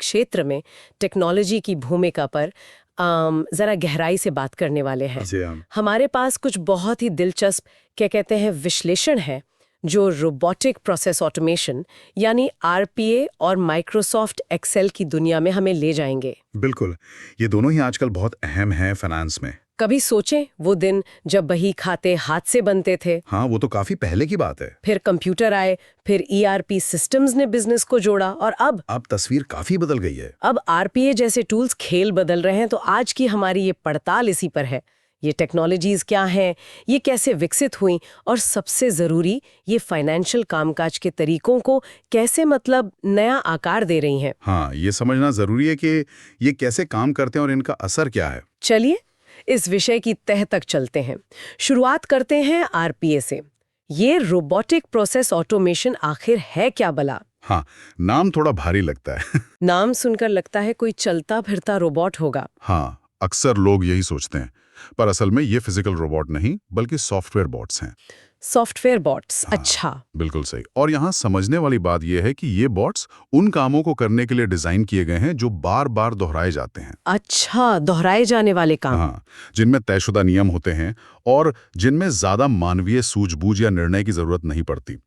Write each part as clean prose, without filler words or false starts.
क्षेत्र में टेक्नोलॉजी की भूमिका पर जरा गहराई से बात करने वाले हैं। जी हाँ। हमारे पास कुछ बहुत ही दिलचस्प क्या कहते हैं विश्लेषण है जो रोबोटिक प्रोसेस ऑटोमेशन यानी आरपीए और माइक्रोसॉफ्ट एक्सेल की दुनिया में हमें ले जाएंगे। बिल्कुल, ये दोनों ही आजकल बहुत अहम हैं फाइनेंस में। कभी सोचें वो दिन जब बही खाते हाथ से बनते थे, हाँ, वो तो काफी पहले की बात है। फिर कंप्यूटर आए, फिर ईआरपी सिस्टम्स ने बिजनेस को जोड़ा और अब तस्वीर काफी बदल गई है। अब आरपीए जैसे टूल्स खेल बदल रहे हैं। तो आज की हमारी ये पड़ताल इसी पर है। ये टेक्नोलॉजीज क्या हैं, ये कैसे विकसित हुई और सबसे जरूरी ये फाइनेंशियल कामकाज के तरीकों को कैसे नया आकार दे रही हैं। हाँ, ये समझना जरूरी है कि ये कैसे काम करते हैं और इनका असर क्या है। चलिए इस विषय की तह तक चलते हैं। शुरुआत करते हैं आरपीए से। ये रोबोटिक प्रोसेस ऑटोमेशन आखिर है क्या भला? हाँ, नाम थोड़ा भारी लगता है। नाम सुनकर लगता है कोई चलता फिरता रोबोट होगा। हाँ, अक्सर लोग यही सोचते हैं, पर असल में ये फिजिकल रोबोट नहीं बल्कि सॉफ्टवेयर बॉट्स हैं। Software bots. हाँ, अच्छा। बिल्कुल सही। और यहाँ समझने वाली बात यह है कि ये बॉट्स उन कामों को करने के लिए डिजाइन किए गए हैं जो बार बार दोहराए जाते हैं। अच्छा, दोहराए जाने वाले काम। हाँ, जिनमें तयशुदा नियम होते हैं और जिनमें ज्यादा मानवीय सूझबूझ या निर्णय की जरूरत नहीं पड़ती।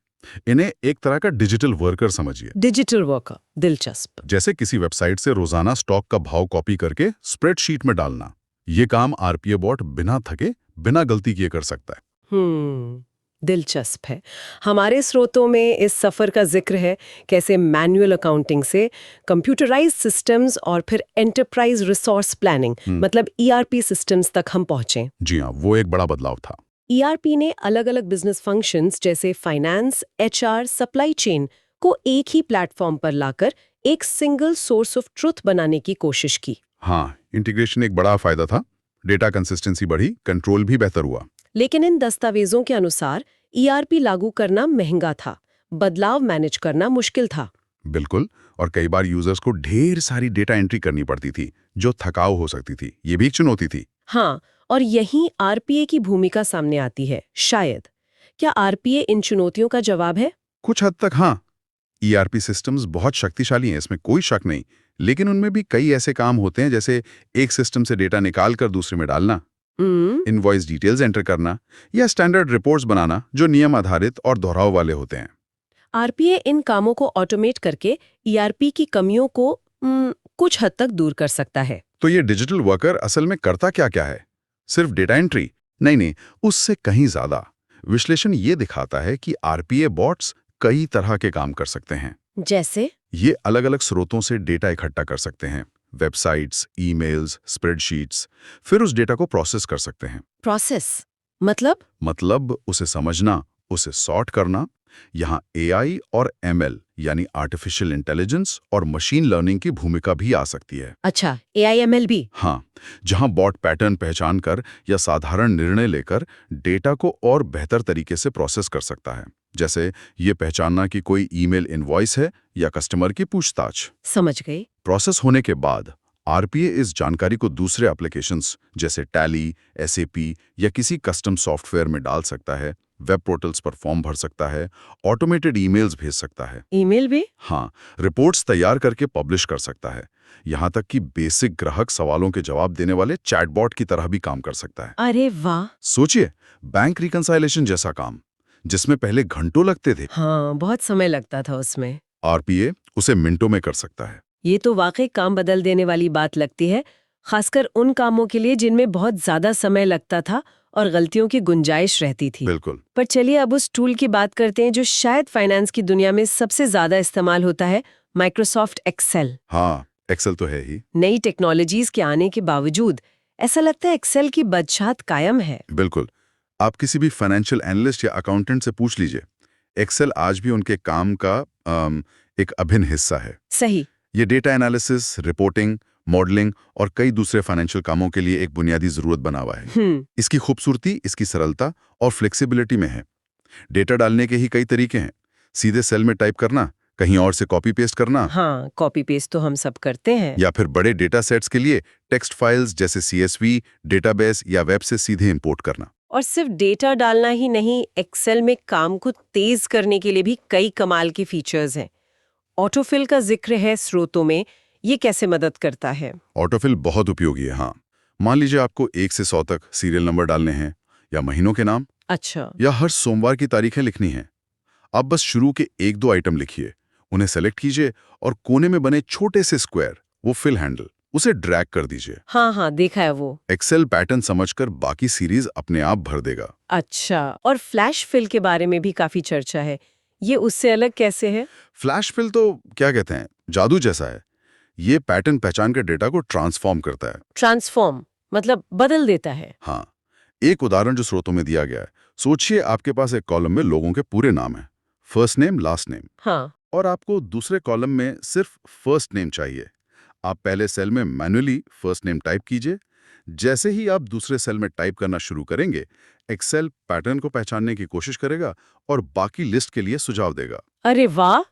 इन्हें एक तरह का डिजिटल वर्कर समझिए। डिजिटल वर्कर, दिलचस्प। जैसे किसी वेबसाइट से रोजाना स्टॉक का भाव कॉपी करके स्प्रेडशीट में डालना। ये काम आरपीए बॉट बिना थके, बिना गलती किए कर सकता है। दिलचस्प है। हमारे स्रोतों में इस सफर का जिक्र है कैसे मैनुअल अकाउंटिंग से कंप्यूटराइज्ड सिस्टम्स और फिर enterprise resource planning ERP systems तक हम पहुंचे। जी हाँ, वो एक बड़ा बदलाव था। ईआरपी ने अलग अलग बिजनेस फंक्शंस जैसे फाइनेंस, एचआर, सप्लाई चेन को एक ही प्लेटफॉर्म पर लाकर एक सिंगल सोर्स ऑफ ट्रुथ बनाने की कोशिश की। हाँ, इंटीग्रेशन एक बड़ा फायदा था। डेटा कंसिस्टेंसी बढ़ी, कंट्रोल भी बेहतर हुआ। लेकिन इन दस्तावेजों के अनुसार ईआरपी लागू करना महंगा था, बदलाव मैनेज करना मुश्किल था। बिल्कुल, और कई बार यूजर्स को ढेर सारी डेटा एंट्री करनी पड़ती थी जो थकाऊ हो सकती थी। ये भी एक चुनौती थी। हाँ, और यहीं आरपीए की भूमिका सामने आती है शायद। क्या आरपीए इन चुनौतियों का जवाब है? कुछ हद तक हाँ। ईआरपी सिस्टम्स बहुत शक्तिशाली हैं, इसमें कोई शक नहीं। लेकिन उनमें भी कई ऐसे काम होते हैं जैसे एक सिस्टम से डेटा निकाल कर दूसरे में डालना, इनवॉइस डिटेल्स एंटर करना या स्टैंडर्ड रिपोर्ट्स बनाना जो नियम आधारित और दोहराव वाले होते हैं। आरपीए इन कामों को ऑटोमेट करके ईआरपी की कमियों को कुछ हद तक दूर कर सकता है। तो ये डिजिटल वर्कर असल में करता क्या क्या है? सिर्फ डेटा एंट्री? नहीं, उससे कहीं ज्यादा। विश्लेषण ये दिखाता है कि आरपीए बॉट्स कई तरह के काम कर सकते हैं। जैसे ये अलग अलग स्रोतों से डेटा इकट्ठा कर सकते हैं, वेबसाइट्स, ईमेल्स, स्प्रेडशीट्स। फिर उस डेटा को प्रोसेस कर सकते हैं। प्रोसेस मतलब उसे समझना, उसे सॉर्ट करना। यहाँ एआई और एमएल यानी आर्टिफिशियल इंटेलिजेंस और मशीन लर्निंग की भूमिका भी आ सकती है। अच्छा, एआईएमएल भी। हाँ, जहाँ बॉट पैटर्न पहचान कर या साधारण निर्णय लेकर डेटा को और बेहतर तरीके से प्रोसेस कर सकता है। जैसे ये पहचानना कि कोई ईमेल इनवॉइस है या कस्टमर की पूछताछ। समझ गई। प्रोसेस होने के बाद आरपीए इस जानकारी को दूसरे एप्लीकेशंस जैसे टैली, एसएपी या किसी कस्टम सॉफ्टवेयर में डाल सकता है, वेब पोर्टल्स पर फॉर्म भर सकता है, ऑटोमेटेड ईमेल्स भेज सकता है। ईमेल भी? हाँ, रिपोर्ट्स तैयार करके पब्लिश कर सकता है। यहाँ तक कि बेसिक ग्राहक सवालों के जवाब देने वाले चैटबॉट की तरह भी काम कर सकता है। अरे वाह! सोचिए, बैंक रिकंसाइलेशन जैसा काम जिसमें पहले घंटों लगते थे। हाँ, बहुत समय लगता था उसमें। आरपीए उसे मिनटों में कर सकता है। ये तो वाकई काम बदल देने वाली बात लगती है, खासकर उन कामों के लिए जिनमें बहुत ज्यादा समय लगता था और गलतियों की गुंजाइश रहती थी। बिल्कुल। पर चलिए अब उस टूल की बात करते हैं जो शायद फाइनेंस की दुनिया में सबसे ज्यादा इस्तेमाल होता है, माइक्रोसॉफ्ट एक्सेल। हाँ, एक्सेल तो है ही। नई टेक्नोलॉजीज के आने के बावजूद ऐसा लगता है एक्सेल की बदशात कायम है। बिल्कुल। आप किसी भी फाइनेंशियल एनालिस्ट या अकाउंटेंट से पूछ लीजिए, एक्सेल आज भी उनके काम का एक अभिन्न हिस्सा है। सही। ये डेटा एनालिसिस, रिपोर्टिंग, मॉडलिंग और कई दूसरे फाइनेंशियल कामों के लिए एक बुनियादी जरूरत बना हुआ है। इसकी खूबसूरती इसकी सरलता और फ्लेक्सिबिलिटी में है। डेटा डालने के ही कई तरीके हैं। सीधे सेल में टाइप करना, कहीं और से कॉपी पेस्ट करना। हाँ, कॉपी पेस्ट तो हम सब करते हैं। या फिर बड़े डेटा सेट्स के लिए टेक्स्ट फाइल्स जैसे सीएसवी, डेटाबेस या वेब से सीधे इंपोर्ट करना। और सिर्फ डेटा डालना ही नहीं, एक्सेल में काम को तेज करने के लिए भी कई कमाल के फीचर्स हैं। ऑटोफिल का जिक्र है स्रोतों में। ये कैसे मदद करता है? ऑटोफिल बहुत उपयोगी है, हाँ। मान लीजिए आपको 1 से 100 तक सीरियल नंबर डालने हैं, या महीनों के नाम, अच्छा। या हर सोमवार की तारीखें लिखनी है। आप बस शुरू के 1-2 आइटम लिखिए, उन्हें सेलेक्ट कीजिए और कोने में बने छोटे से स्क्वायर, वो फिल हैंडल, उसे ड्रैग कर दीजिए। हाँ हाँ, देखा है वो। एक्सेल पैटर्न समझकर बाकी सीरीज अपने आप भर देगा। अच्छा, और फ्लैश फिल के बारे में भी काफी चर्चा है। ये उससे अलग कैसे है? फ्लैश फिल तो क्या कहते हैं, जादू जैसा है। ये पैटर्न पहचान कर डेटा को ट्रांसफॉर्म करता है। ट्रांसफॉर्म मतलब बदल देता है? हाँ, एक उदाहरण जो स्रोतों में दिया गया है, सोचिए आपके पास एक कॉलम में लोगों के पूरे नाम है, फर्स्ट नेम लास्ट नेम, हाँ। और आपको दूसरे कॉलम में सिर्फ फर्स्ट नेम चाहिए। आप पहले सेल में मैन्युअली फर्स्ट नेम टाइप कीजिए। जैसे ही आप दूसरे सेल में टाइप करना शुरू करेंगे, एक्सेल पैटर्न को पहचानने की कोशिश करेगा और बाकी लिस्ट के लिए सुझाव देगा। अरे वाह,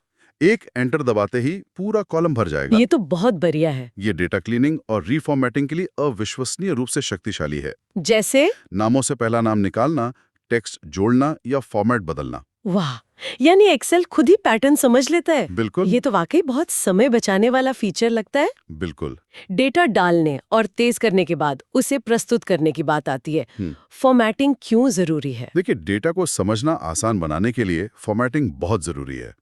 एक एंटर दबाते ही पूरा कॉलम भर जाएगा। ये तो बहुत बढ़िया है। ये डेटा क्लीनिंग और रीफॉर्मेटिंग के लिए अविश्वसनीय रूप से शक्तिशाली है। जैसे? नामों से पहला नाम निकालना, टेक्स्ट जोड़ना या फॉर्मेट बदलना। वाह, यानी एक्सेल खुद ही पैटर्न समझ लेता है। बिल्कुल। ये तो वाकई बहुत समय बचाने वाला फीचर लगता है। बिल्कुल। डेटा डालने और तेज करने के बाद उसे प्रस्तुत करने की बात आती है। फॉर्मेटिंग क्यों जरूरी है? देखिए, डेटा को समझना आसान बनाने के लिए फॉर्मेटिंग बहुत जरूरी है।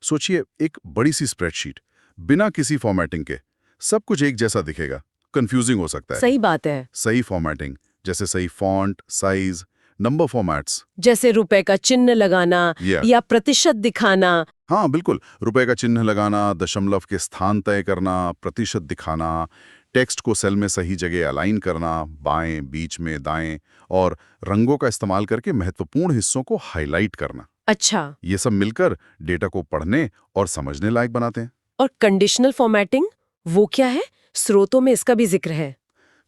सोचिए, एक बड़ी सी स्प्रेडशीट बिना किसी फॉर्मेटिंग के सब कुछ एक जैसा दिखेगा, कंफ्यूजिंग हो सकता है। सही बात है। सही फॉर्मेटिंग, जैसे सही फॉन्ट, साइज, नंबर फॉर्मेट्स, जैसे रुपए का चिन्ह लगाना या प्रतिशत दिखाना। हाँ बिल्कुल, रुपए का चिन्ह लगाना, दशमलव के स्थान तय करना, प्रतिशत दिखाना, टेक्स्ट को सेल में सही जगह अलाइन करना, बाएं, बीच में, दाएं, और रंगों का इस्तेमाल करके महत्वपूर्ण हिस्सों को हाईलाइट करना। अच्छा। ये सब मिलकर डेटा को पढ़ने और समझने लायक बनाते हैं। और कंडीशनल फॉर्मेटिंग, वो क्या है? स्रोतों में इसका भी जिक्र है।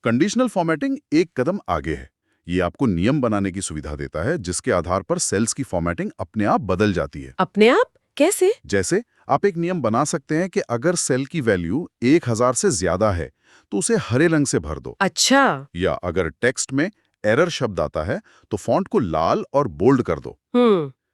कंडीशनल फॉर्मेटिंग एक कदम आगे है। ये आपको नियम बनाने की सुविधा देता है, जिसके आधार पर सेल्स की फॉर्मेटिंग अपने आप बदल जाती है। अपने आप? कैसे? जैसे आप एक नियम बना सकते हैं कि अगर सेल की वैल्यू 1000 से ज्यादा है तो उसे हरे रंग से भर दो। अच्छा। या अगर टेक्स्ट में एरर शब्द आता है तो फॉन्ट को लाल और बोल्ड कर दो।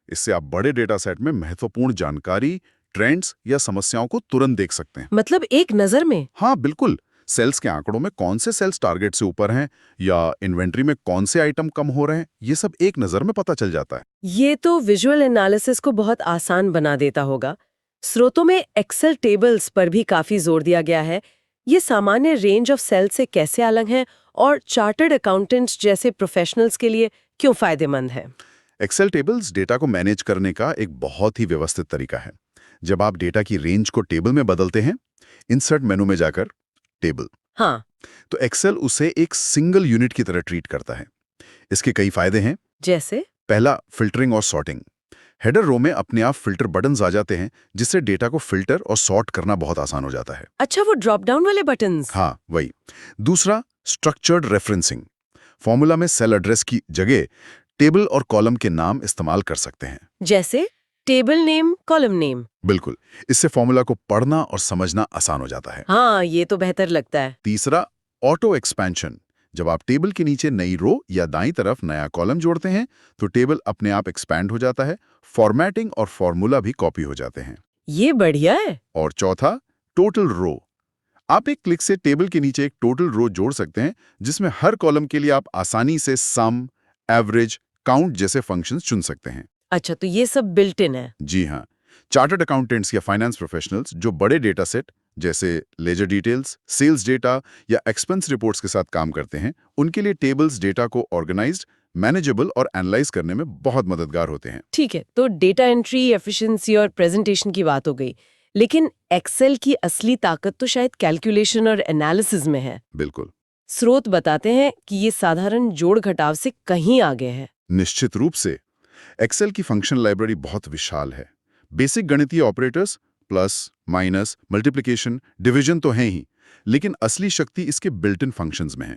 इससे आप बड़े डेटा सेट में महत्वपूर्ण जानकारी, ट्रेंड्स या समस्याओं को तुरंत देख सकते हैं। मतलब एक नजर में? हाँ बिल्कुल। सेल्स के आंकड़ों में कौन से सेल्स टारगेट से ऊपर हैं या इन्वेंट्री में कौन से आइटम कम हो रहे हैं, ये सब एक नजर में पता चल जाता है। ये तो विजुअल एनालिसिस को बहुत आसान बना देता होगा। स्रोतों में एक्सेल टेबल्स पर भी काफी जोर दिया गया है। ये सामान्य रेंज ऑफ सेल से कैसे अलग हैं और चार्टर्ड अकाउंटेंट्स जैसे प्रोफेशनल्स के लिए क्यों फायदेमंद है? एक्सेल टेबल्स डेटा को मैनेज करने का एक बहुत ही व्यवस्थित तरीका है। जब आप डेटा की रेंज को टेबल में बदलते हैं, इंसर्ट मेनू में जाकर टेबल, हाँ, तो एक्सेल उसे एक सिंगल यूनिट की तरह ट्रीट करता है। इसके कई फायदे हैं। जैसे? पहला, फिल्टरिंग और सॉर्टिंग। हेडर रो में अपने आप फिल्टर बटन्स आ जाते हैं, जिससे डेटा को फिल्टर और सॉर्ट करना बहुत आसान हो जाता है। अच्छा, वो ड्रॉप डाउन वाले बटन्स? हाँ वही। दूसरा, स्ट्रक्चर्ड रेफरेंसिंग। फॉर्मूला में सेल एड्रेस की जगह टेबल और कॉलम के नाम इस्तेमाल कर सकते हैं। जैसे टेबल नेम, कॉलम नेम। बिल्कुल, इससे फॉर्मूला को पढ़ना और समझना आसान हो जाता है। हाँ, ये तो बेहतर लगता है। तीसरा, ऑटो एक्सपेंशन। जब आप टेबल के नीचे नई रो या दाईं तरफ नया कॉलम जोड़ते हैं तो टेबल अपने आप एक्सपैंड हो जाता है, फॉर्मेटिंग और फॉर्मूला भी कॉपी हो जाते हैं। ये बढ़िया है। और चौथा, टोटल रो। आप एक क्लिक से टेबल के नीचे एक टोटल रो जोड़ सकते हैं, जिसमें हर कॉलम के लिए आप आसानी से सम, एवरेज, काउंट जैसे फंक्शंस चुन सकते हैं। अच्छा, तो ये सब बिल्ट इन है। जी हाँ, चार्टर्ड अकाउंटेंट्स या फाइनेंस प्रोफेशनल्स जो बड़े डेटा सेट जैसे लेजर डिटेल्स, सेल्स डेटा या एक्सपेंस रिपोर्ट्स के साथ काम करते हैं, उनके लिए टेबल्स डेटा को ऑर्गेनाइज्ड, मैनेजेबल और एनालाइज करने में बहुत मददगार होते हैं। ठीक है, तो डेटा एंट्री, एफिशिएंसी और प्रेजेंटेशन की बात हो गई, लेकिन एक्सेल की असली ताकत तो शायद कैलकुलेशन और एनालिसिस में है। बिल्कुल। स्रोत बताते हैं कि ये साधारण जोड़ घटाव से कहीं आगे है। निश्चित रूप से। एक्सेल की फंक्शन लाइब्रेरी बहुत विशाल है। बेसिक गणितीय operators, plus, minus, multiplication, division तो हैं ही, लेकिन असली शक्ति इसके बिल्ट इन फंक्शंस में है।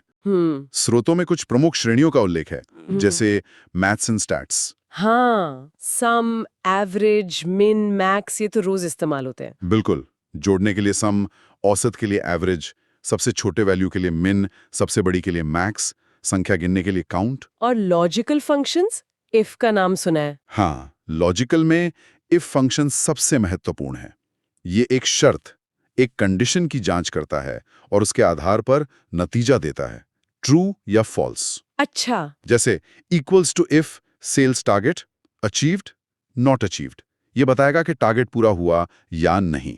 स्रोतों में कुछ प्रमुख श्रेणियों का उल्लेख है, जैसे मैथ्स एंड स्टैट्स। हाँ, सम, एवरेज, मिन, मैक्स, ये तो रोज इस्तेमाल होते हैं। बिल्कुल। जोड़ने के लिए सम, औसत के लिए एवरेज, सबसे छोटे वैल्यू के लिए मिन, सबसे बड़ी के लिए मैक्स, संख्या गिनने के लिए काउंट। और लॉजिकल फंक्शंस, इफ का नाम सुना है। हाँ, लॉजिकल में इफ फंक्शन सबसे महत्वपूर्ण है। ये एक शर्त, एक कंडीशन की जांच करता है और उसके आधार पर नतीजा देता है, ट्रू या फॉल्स। अच्छा। जैसे equals to if sales target achieved, not achieved, ये बताएगा कि टारगेट पूरा हुआ या नहीं।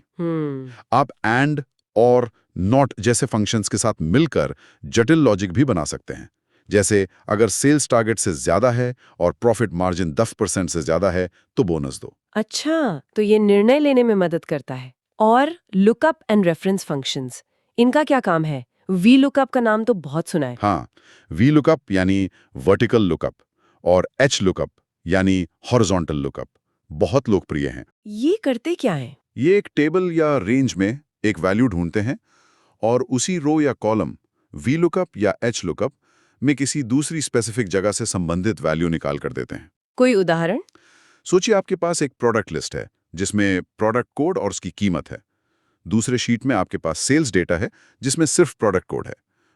आप एंड और नॉट जैसे फंक्शंस के साथ मिलकर जटिल लॉजिक भी बना सकते हैं। जैसे अगर सेल्स टारगेट से ज्यादा है और प्रॉफिट मार्जिन 10% से ज्यादा है तो बोनस दो। अच्छा, तो ये निर्णय लेने में मदद करता है। और लुकअप एंड रेफरेंस फंक्शंस, इनका क्या काम है? वी लुकअप का नाम तो बहुत सुना है। हाँ, वी लुकअप यानी वर्टिकल लुकअप और एच लुकअप यानी हॉरिजॉन्टल लुकअप बहुत लोकप्रिय हैं। ये करते क्या है? ये एक टेबल या रेंज में एक वैल्यू ढूंढते हैं और उसी रो या कॉलम वी लुकअप या एच लुकअप में किसी दूसरी स्पेसिफिक जगह से संबंधित वैल्यू निकाल कर देते हैं। कोई उदाहरण? सोचिए आपके पास एक प्रोडक्ट लिस्ट है जिसमें प्रोडक्ट कोड और उसकी कीमत है। दूसरे शीट में आपके पास सेल्स डेटा है जिसमें सिर्फ प्रोडक्ट कोड है।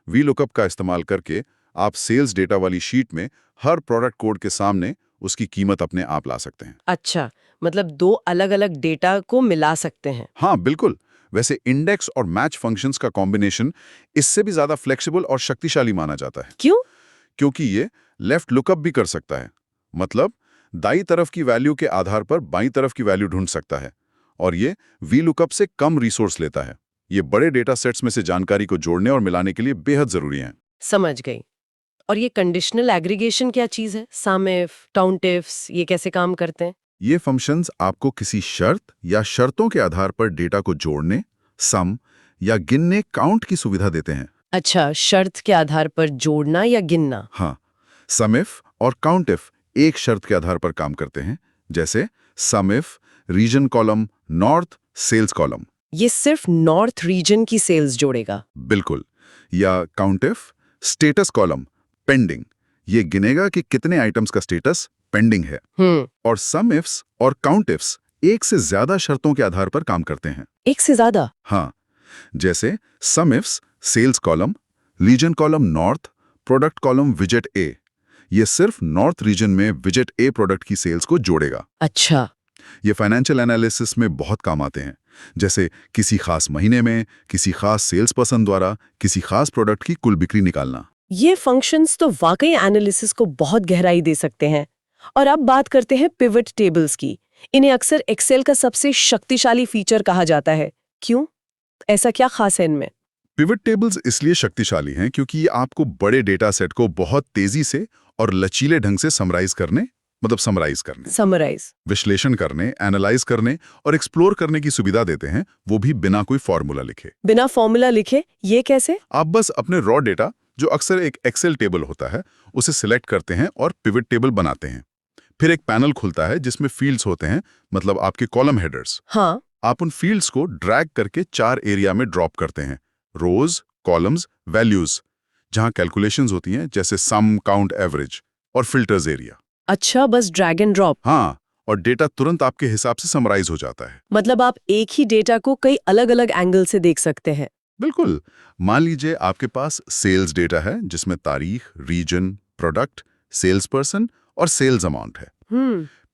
वी लुकअप का इस्तेमाल करके आप सेल्स डेटा वाली शीट में हर प्रोडक्ट कोड के सामने उसकी कीमत अपने आप ला सकते हैं। अच्छा, मतलब दो अलग-अलग डेटा को मिला सकते हैं। हाँ, बिल्कुल। वैसे इंडेक्स और मैच फंक्शंस का कॉम्बिनेशन इससे भी ज्यादा फ्लेक्सिबल और शक्तिशाली माना जाता है, क्यों? क्योंकि ये लेफ्ट लुकअप भी कर सकता है। मतलब दाईं तरफ की वैल्यू के आधार पर बाईं तरफ की वैल्यू ढूंढ सकता है और ये वी लुकअप से कम रिसोर्स लेता है। ये बड़े डेटा सेट्स में से जानकारी को जोड़ने और मिलाने के लिए बेहद जरूरी है। समझ गई। और ये कंडीशनल एग्रीगेशन क्या चीज है? सम इफ, काउंट इफ्स, ये कैसे काम करते हैं? ये फंक्शंस आपको किसी शर्त या शर्तों के आधार पर डेटा को जोड़ने, सम या गिनने काउंट की सुविधा देते हैं। अच्छा, शर्त के आधार पर जोड़ना या गिनना। हाँ, सम इफ और काउंट इफ एक शर्त के आधार पर काम करते हैं, जैसे sum if region column north sales column. ये सिर्फ नॉर्थ रीजन की सेल्स जोड़ेगा। बिल्कुल। या count if status column pending, ये गिनेगा कि कितने आइटम्स का स्टेटस पेंडिंग है। और सम इफ्स और काउंट इफ्स एक से ज्यादा शर्तों के आधार पर काम करते हैं। एक से ज्यादा? हाँ, जैसे sum ifs sales column region column north product column विजेट ए, ये सिर्फ नॉर्थ रीजन में विजेट ए प्रोडक्ट की सेल्स को जोड़ेगा। अच्छा। ये फाइनेंशियल एनालिसिस में बहुत काम आते हैं, जैसे किसी खास महीने में किसी खास सेल्स पर्सन द्वारा किसी खास प्रोडक्ट की कुल बिक्री निकालना। ये फंक्शंस तो वाकई एनालिसिस को बहुत गहराई दे सकते हैं। और अब बात करते हैं पिवट टेबल्स की। इन्हें अक्सर एक्सेल का सबसे शक्तिशाली फीचर कहा जाता है। क्यों? ऐसा क्या खास है इनमें? पिवट टेबल्स इसलिए शक्तिशाली हैं क्योंकि ये आपको बड़े डेटा सेट को बहुत तेजी से और लचीले ढंग से समराइज करने, समराइज, विश्लेषण करने, एनालाइज करने और एक्सप्लोर करने की सुविधा देते हैं, वो भी बिना कोई फॉर्मूला लिखे। बिना फॉर्मूला लिखे? ये कैसे? आप बस अपने रॉ डेटा, जो अक्सर एक एक्सेल टेबल होता है, उसे सिलेक्ट करते हैं और पिवट टेबल बनाते हैं। फिर एक पैनल खुलता है जिसमें फील्ड्स होते हैं, मतलब आपके कॉलम हेडर्स। हाँ। आप उन फील्ड्स को ड्रैग करके 4 एरिया में ड्रॉप करते हैं, रोज, कॉलम्स, वैल्यूज, जहां कैलकुलेशंस होती हैं जैसे सम, काउंट, एवरेज, और फिल्टर्स एरिया। अच्छा, बस ड्रैग एंड ड्रॉप? हाँ, और डेटा तुरंत आपके हिसाब से समराइज हो जाता है। मतलब आप एक ही डेटा को कई अलग-अलग एंगल से देख सकते हैं। बिल्कुल। मान लीजिए आपके पास सेल्स डेटा है जिसमें तारीख, रीजन, प्रोडक्ट, सेल्स पर्सन और सेल्स अमाउंट है।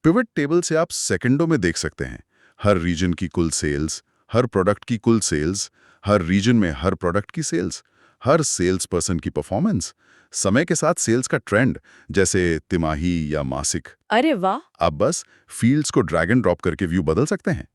पिवट टेबल से आप सेकंडों में देख सकते हैं हर रीजन की कुल सेल्स, हर प्रोडक्ट की कुल सेल्स, हर रीजन में हर प्रोडक्ट की सेल्स, हर सेल्स पर्सन की परफॉर्मेंस, समय के साथ सेल्स का ट्रेंड, जैसे तिमाही या मासिक। अरे वाह! आप बस फील्ड्स को ड्रैग एंड ड्रॉप करके व्यू बदल सकते हैं।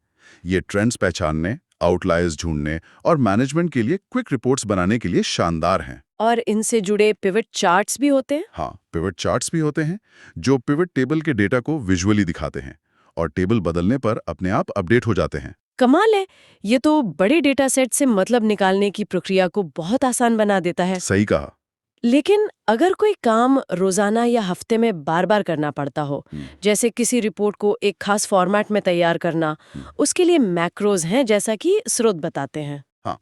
ये ट्रेंड्स पहचानने, आउटलायर्स ढूंढने और मैनेजमेंट के लिए क्विक रिपोर्ट्स बनाने के लिए शानदार हैं। और इनसे जुड़े पिवट चार्ट्स भी होते हैं? हाँ, पिवट चार्ट्स भी होते हैं जो पिवट टेबल के डेटा को विजुअली दिखाते हैं और टेबल बदलने पर अपने आप अपडेट हो जाते हैं। कमाल है। ये तो बड़े डेटा सेट से मतलब निकालने की प्रक्रिया को बहुत आसान बना देता है। सही कहा। लेकिन अगर कोई काम रोजाना या हफ्ते में बार-बार करना पड़ता हो, जैसे किसी रिपोर्ट को एक खास फॉर्मेट में तैयार करना, उसके लिए मैक्रोज हैं, जैसा कि स्रोत बताते हैं। हाँ,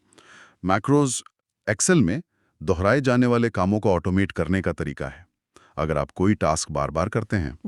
मैक्रोज एक्सेल में दोहराए जाने वाले कामों को ऑटोमेट करने का तरीका है। अगर आप कोई टास्क बार बार करते हैं,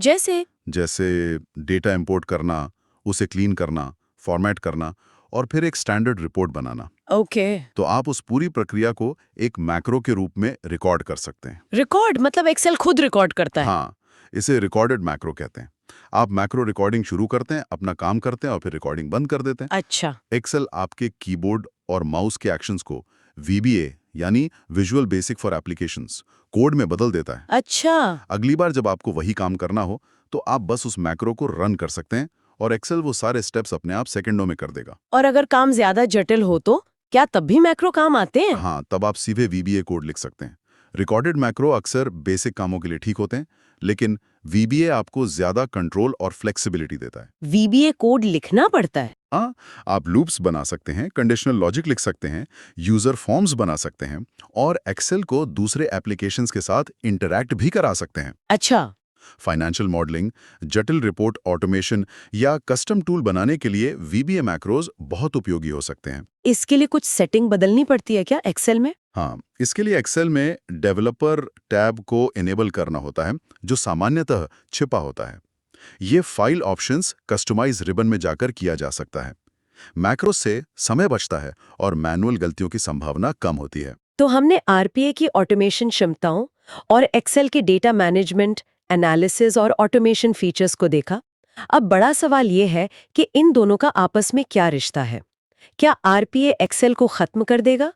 जैसे डेटा इंपोर्ट करना, उसे क्लीन करना, फॉर्मेट करना और फिर एक स्टैंडर्ड रिपोर्ट बनाना, ओके। तो आप उस पूरी प्रक्रिया को एक मैक्रो के रूप में रिकॉर्ड कर सकते हैं। रिकॉर्ड मतलब एक्सेल खुद रिकॉर्ड करता है? हाँ, इसे रिकॉर्डेड मैक्रो कहते हैं। आप मैक्रो रिकॉर्डिंग शुरू करते हैं, अपना काम करते हैं और फिर रिकॉर्डिंग बंद कर देते हैं। अच्छा। एक्सेल आपके कीबोर्ड और माउस के एक्शंस को वीबीए यानी visual basic for applications code में बदल देता है। अच्छा। अगली बार जब आपको वही काम करना हो तो आप बस उस मैक्रो को रन कर सकते हैं और एक्सेल वो सारे स्टेप्स अपने आप सेकंडों में कर देगा। और अगर काम ज्यादा जटिल हो तो क्या तब भी मैक्रो काम आते हैं? हाँ, तब आप सीधे वीबीए कोड लिख सकते हैं। रिकॉर्डेड मैक्रो अक्सर बेसिक कामों के लिए ठीक होते हैं, लेकिन वीबीए आपको ज्यादा कंट्रोल और फ्लेक्सिबिलिटी देता है। वीबीए कोड लिखना पड़ता है? हाँ, आप लूप्स बना सकते हैं, कंडीशनल लॉजिक लिख सकते हैं, यूजर फॉर्म्स बना सकते हैं और एक्सेल को दूसरे एप्लीकेशंस के साथ इंटरैक्ट भी करा सकते हैं। अच्छा। फाइनेंशियल मॉडलिंग, जटिल रिपोर्ट ऑटोमेशन या कस्टम टूल बनाने के लिए वीबीए मैक्रोज बहुत उपयोगी हो सकते हैं। इसके लिए कुछ सेटिंग बदलनी पड़ती है क्या एक्सेल में? हाँ, इसके लिए एक्सेल में डेवलपर टैब को इनेबल करना होता है, जो सामान्यतः छिपा होता है। ये फाइल ऑप्शंस कस्टमाइज रिबन में जाकर किया जा सकता है। मैक्रो से समय बचता है और मैनुअल गलतियों की संभावना कम होती है। तो हमने आरपीए की ऑटोमेशन क्षमताओं और एक्सेल के डेटा मैनेजमेंट, एनालिसिस और ऑटोमेशन फीचर्स को देखा। अब बड़ा सवाल ये है कि इन दोनों का आपस में क्या रिश्ता है? क्या आरपीए एक्सेल को खत्म कर देगा?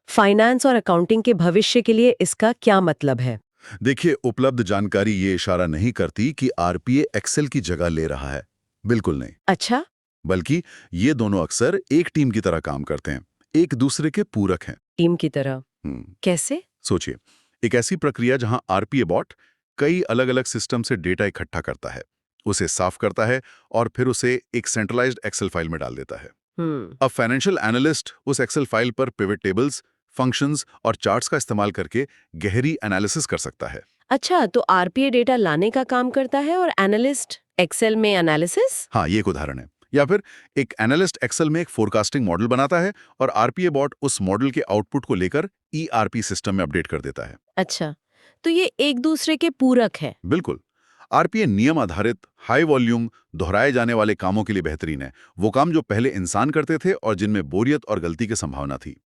फाइनेंस और अकाउंटिंग के भविष्य के लिए इसका क्या मतलब है? देखिए, उपलब्ध जानकारी ये इशारा नहीं करती कि आरपीए एक्सेल की जगह ले रहा है। बिल्कुल नहीं। अच्छा। बल्कि ये दोनों अक्सर एक टीम की तरह काम करते हैं, एक दूसरे के पूरक हैं। टीम की तरह? कैसे? सोचिए, एक ऐसी प्रक्रिया जहां आरपीए बॉट कई अलग-अलग सिस्टम से डेटा इकट्ठा करता है, उसे साफ करता है और फिर उसे एक सेंट्रलाइज्ड एक्सेल फाइल में डाल देता है। अब फाइनेंशियल एनालिस्ट उस एक्सेल फाइल पर पिवट टेबल्स, फंक्शंस और चार्ट्स का इस्तेमाल करके गहरी एनालिसिस कर सकता है। अच्छा, तो आरपीए डेटा लाने का काम करता है और एनालिस्ट एक्सेल में एनालिसिस? हाँ, ये एक उदाहरण है। या फिर एक एनालिस्ट एक्सेल में एक फोरकास्टिंग मॉडल बनाता है और आरपीए बॉट उस मॉडल के आउटपुट को लेकर ईआरपी सिस्टम में अपडेट कर देता है। अच्छा, तो ये एक दूसरे के पूरक है। बिल्कुल। आरपीए नियम आधारित, हाई वॉल्यूम, दोहराए जाने वाले कामों के लिए बेहतरीन है। वो काम जो पहले इंसान करते थे और जिनमें बोरियत और गलती की संभावना थी।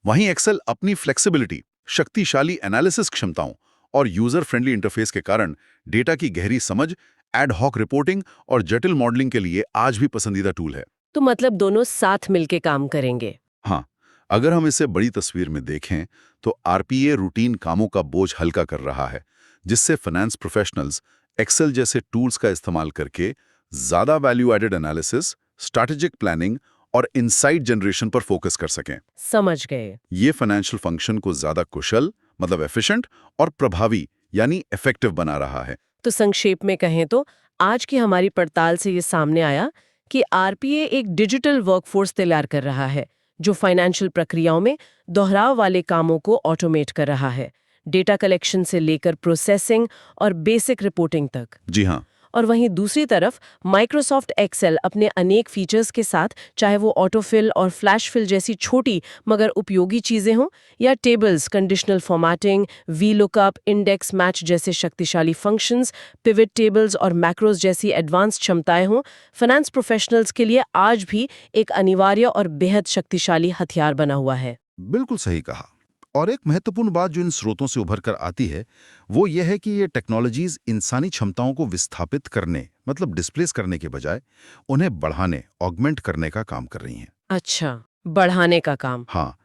वहीं एक्सेल अपनी फ्लेक्सिबिलिटी, शक्तिशाली एनालिसिस क्षमताओं और यूजर फ्रेंडली इंटरफेस के कारण डेटा की गहरी समझ, एड हॉक रिपोर्टिंग और जटिल मॉडलिंग के लिए आज भी पसंदीदा टूल है। तो मतलब दोनों साथ मिलके काम करेंगे। हाँ, अगर हम इसे बड़ी तस्वीर में देखें तो आरपीए रूटीन कामों का बोझ हल्का कर रहा है, जिससे फाइनेंस प्रोफेशनल्स एक्सेल जैसे टूल्स का इस्तेमाल करके ज्यादा value added analysis, strategic planning और इनसाइट जनरेशन पर फोकस कर सकें। समझ गए। ये फाइनेंशियल फंक्शन को ज्यादा कुशल, मतलब एफिशिएंट और प्रभावी यानी इफेक्टिव बना रहा है। तो संक्षेप में कहें तो आज की हमारी पड़ताल से ये सामने आया कि आरपीए एक डिजिटल वर्कफोर्स तैयार कर रहा है जो फाइनेंशियल प्रक्रियाओं में दोहराव वाले कामों को ऑटोमेट कर रहा है, डेटा कलेक्शन से लेकर प्रोसेसिंग और बेसिक रिपोर्टिंग तक। जी हाँ। और वहीं दूसरी तरफ माइक्रोसॉफ्ट एक्सेल अपने अनेक फीचर्स के साथ, चाहे वो ऑटोफिल और फ्लैश फिल जैसी छोटी मगर उपयोगी चीजें हों या tables, conditional formatting, V lookup, index match जैसे शक्तिशाली फंक्शंस, पिवट टेबल्स और मैक्रोज जैसी एडवांस क्षमताएं हों, फाइनेंस प्रोफेशनल्स के लिए आज भी एक अनिवार्य और बेहद शक्तिशाली हथियार बना हुआ है। बिल्कुल सही कहा। और एक महत्वपूर्ण बात जो इन स्रोतों से उभर कर आती है वो ये है कि ये टेक्नोलॉजीज इंसानी क्षमताओं को विस्थापित करने, मतलब डिस्प्लेस करने के बजाय उन्हें बढ़ाने, ऑगमेंट करने का काम कर रही हैं। अच्छा, बढ़ाने का काम। हाँ,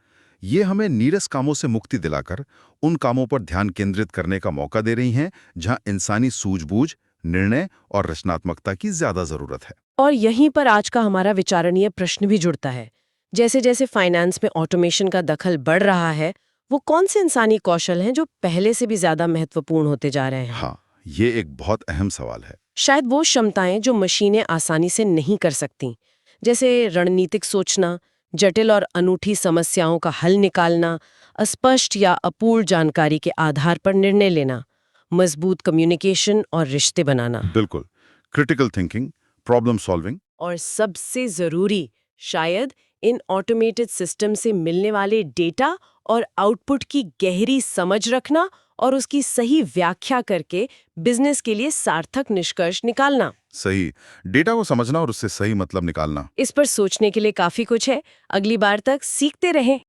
ये हमें नीरस कामों से मुक्ति दिलाकर उन कामों पर ध्यान केंद्रित करने का मौका दे रही हैं जहां इंसानी सूझबूझ, निर्णय और रचनात्मकता की ज्यादा जरूरत है। और यहीं पर आज का हमारा विचारणीय प्रश्न भी जुड़ता है। जैसे जैसे फाइनेंस में ऑटोमेशन का दखल बढ़ रहा है, वो कौन से इंसानी कौशल हैं जो पहले से भी ज्यादा महत्वपूर्ण होते जा रहे हैं? हाँ, ये एक बहुत अहम सवाल है। शायद वो क्षमताएं जो मशीनें आसानी से नहीं कर सकती, जैसे रणनीतिक सोचना, जटिल और अनूठी समस्याओं का हल निकालना, अस्पष्ट या अपूर्ण जानकारी के आधार पर निर्णय लेना, मजबूत कम्युनिकेशन और रिश्ते बनाना। बिल्कुल। Critical thinking, problem solving. और सबसे जरूरी, शायद इन ऑटोमेटेड सिस्टम से मिलने वाले डेटा और आउटपुट की गहरी समझ रखना और उसकी सही व्याख्या करके बिजनेस के लिए सार्थक निष्कर्ष निकालना। सही, डेटा को समझना और उससे सही मतलब निकालना। इस पर सोचने के लिए काफी कुछ है। अगली बार तक सीखते रहें।